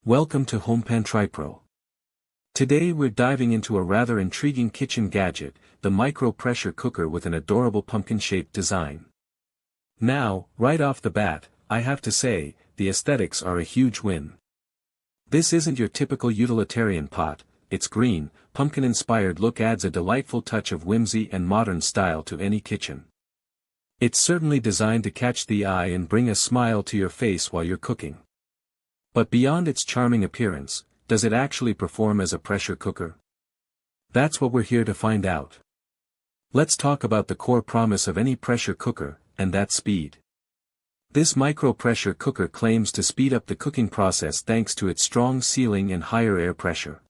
Welcome to HomePan TriPro. Today we're diving into a rather intriguing kitchen gadget, the micro pressure cooker with an adorable pumpkin-shaped design. Now, right off the bat, I have to say, the aesthetics are a huge win. This isn't your typical utilitarian pot, its green, pumpkin-inspired look adds a delightful touch of whimsy and modern style to any kitchen. It's certainly designed to catch the eye and bring a smile to your face while you're cooking. But beyond its charming appearance, does it actually perform as a pressure cooker? That's what we're here to find out. Let's talk about the core promise of any pressure cooker, and that's speed. This micro pressure cooker claims to speed up the cooking process thanks to its strong sealing and higher air pressure.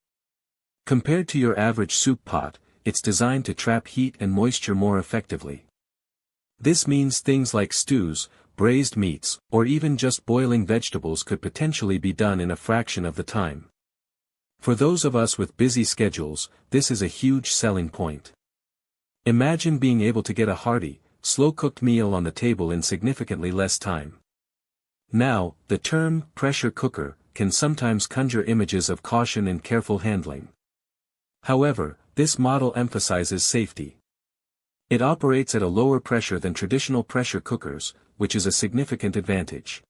Compared to your average soup pot, it's designed to trap heat and moisture more effectively. This means things like stews, braised meats, or even just boiling vegetables could potentially be done in a fraction of the time. For those of us with busy schedules, this is a huge selling point. Imagine being able to get a hearty, slow-cooked meal on the table in significantly less time. Now, the term pressure cooker can sometimes conjure images of caution and careful handling. However, this model emphasizes safety. It operates at a lower pressure than traditional pressure cookers, which is a significant advantage.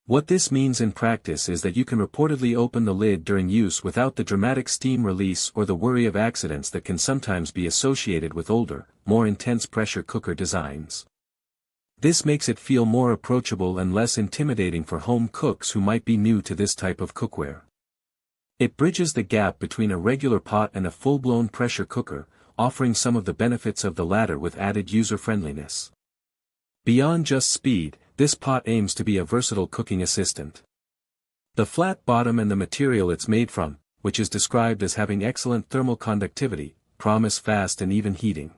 What this means in practice is that you can reportedly open the lid during use without the dramatic steam release or the worry of accidents that can sometimes be associated with older, more intense pressure cooker designs. This makes it feel more approachable and less intimidating for home cooks who might be new to this type of cookware. It bridges the gap between a regular pot and a full-blown pressure cooker, offering some of the benefits of the latter with added user-friendliness. Beyond just speed, this pot aims to be a versatile cooking assistant. The flat bottom and the material it's made from, which is described as having excellent thermal conductivity, promise fast and even heating.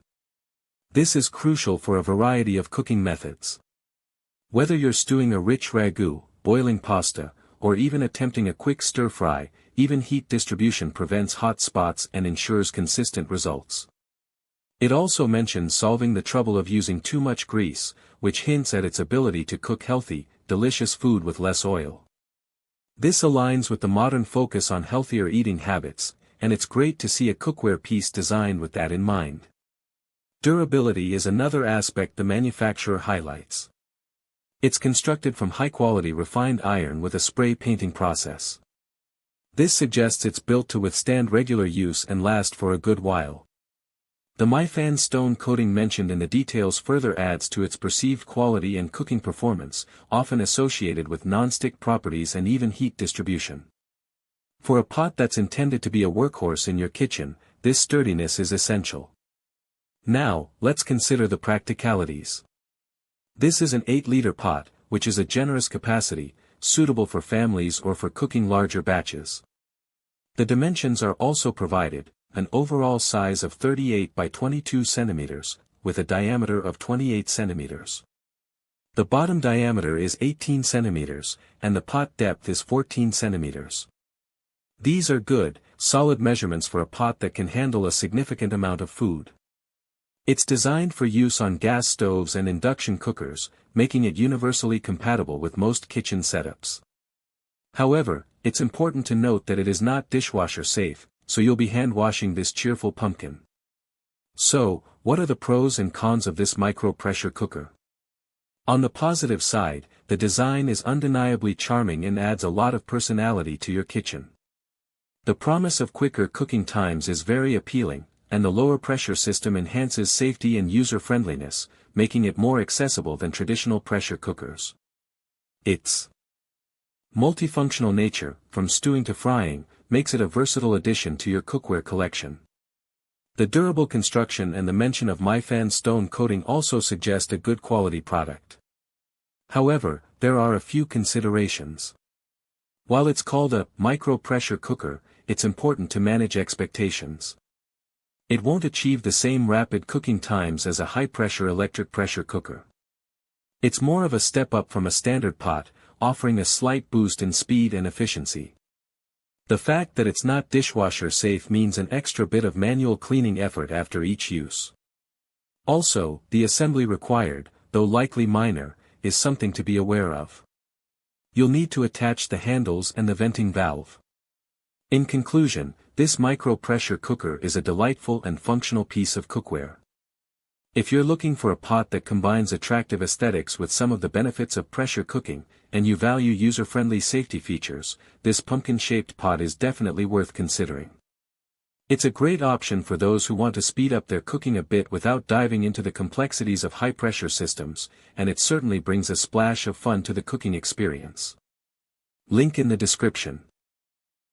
This is crucial for a variety of cooking methods. Whether you're stewing a rich ragu, boiling pasta, or even attempting a quick stir-fry, even heat distribution prevents hot spots and ensures consistent results. It also mentions solving the trouble of using too much grease, which hints at its ability to cook healthy, delicious food with less oil. This aligns with the modern focus on healthier eating habits, and it's great to see a cookware piece designed with that in mind. Durability is another aspect the manufacturer highlights. It's constructed from high-quality refined iron with a spray painting process. This suggests it's built to withstand regular use and last for a good while. The maifan stone coating mentioned in the details further adds to its perceived quality and cooking performance, often associated with non-stick properties and even heat distribution. For a pot that's intended to be a workhorse in your kitchen, this sturdiness is essential. Now, let's consider the practicalities. This is an 8-liter pot, which is a generous capacity, suitable for families or for cooking larger batches. The dimensions are also provided, an overall size of 38 by 22 centimeters, with a diameter of 28 centimeters. The bottom diameter is 18 centimeters, and the pot depth is 14 centimeters. These are good, solid measurements for a pot that can handle a significant amount of food. It's designed for use on gas stoves and induction cookers, making it universally compatible with most kitchen setups. However, it's important to note that it is not dishwasher safe, so you'll be hand-washing this cheerful pumpkin. So, what are the pros and cons of this micro pressure cooker? On the positive side, the design is undeniably charming and adds a lot of personality to your kitchen. The promise of quicker cooking times is very appealing, and the lower pressure system enhances safety and user-friendliness, making it more accessible than traditional pressure cookers. Its multifunctional nature, from stewing to frying, makes it a versatile addition to your cookware collection. The durable construction and the mention of maifan stone coating also suggest a good quality product. However, there are a few considerations. While it's called a micro pressure cooker, it's important to manage expectations. It won't achieve the same rapid cooking times as a high-pressure electric pressure cooker. It's more of a step up from a standard pot, offering a slight boost in speed and efficiency. The fact that it's not dishwasher safe means an extra bit of manual cleaning effort after each use. Also, the assembly required, though likely minor, is something to be aware of. You'll need to attach the handles and the venting valve. In conclusion, this micro-pressure cooker is a delightful and functional piece of cookware. If you're looking for a pot that combines attractive aesthetics with some of the benefits of pressure cooking, and you value user-friendly safety features, this pumpkin-shaped pot is definitely worth considering. It's a great option for those who want to speed up their cooking a bit without diving into the complexities of high-pressure systems, and it certainly brings a splash of fun to the cooking experience. Link in the description.